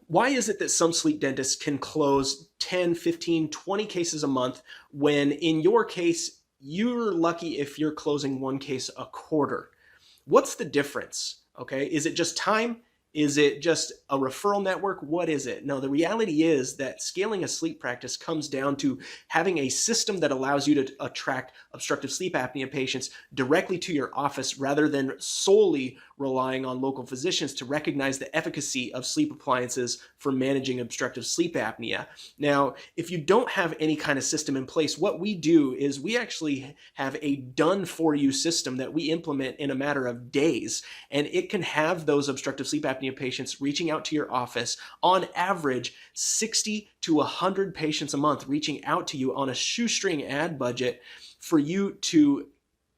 Why is it that some sleep dentists can close 10, 15, 20 cases a month when in your case, you're lucky if you're closing one case a quarter? What's the difference? Okay. Is it just time? Is it just a referral network? What is it? No, the reality is that scaling a sleep practice comes down to having a system that allows you to attract obstructive sleep apnea patients directly to your office rather than solely relying on local physicians to recognize the efficacy of sleep appliances for managing obstructive sleep apnea. Now, if you don't have any kind of system in place, what we do is we actually have a done for you system that we implement in a matter of days. And it can have those obstructive sleep apnea patients reaching out to your office, on average 60 to 100 patients a month reaching out to you on a shoestring ad budget for you to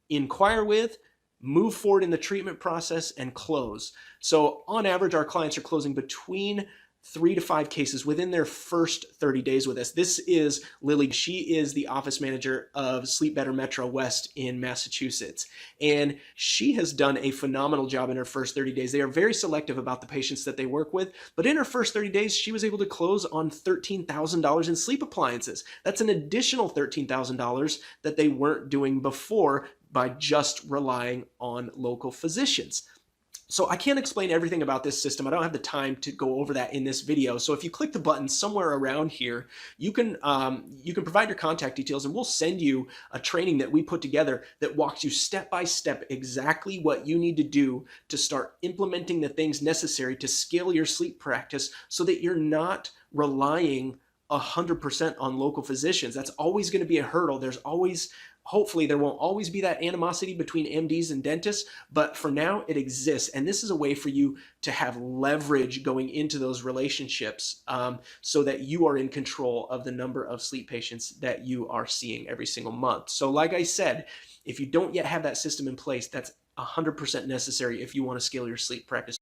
inquire with, move forward in the treatment process, and close. So on average, our clients are closing between 3 to 5 cases within their first 30 days with us. This is Lily. She is the office manager of Sleep Better Metro West in Massachusetts. And she has done a phenomenal job in her first 30 days. They are very selective about the patients that they work with. But in her first 30 days, she was able to close on $13,000 in sleep appliances. That's an additional $13,000 that they weren't doing before by just relying on local physicians. So I can't explain everything about this system. I don't have the time to go over that in this video. So if you click the button somewhere around here, you can provide your contact details and we'll send you a training that we put together that walks you step by step exactly what you need to do to start implementing the things necessary to scale your sleep practice so that you're not relying 100% on local physicians. That's always going to be a hurdle. Hopefully there won't always be that animosity between MDs and dentists, but for now it exists. And this is a way for you to have leverage going into those relationships so that you are in control of the number of sleep patients that you are seeing every single month. So like I said, if you don't yet have that system in place, that's 100% necessary if you want to scale your sleep practice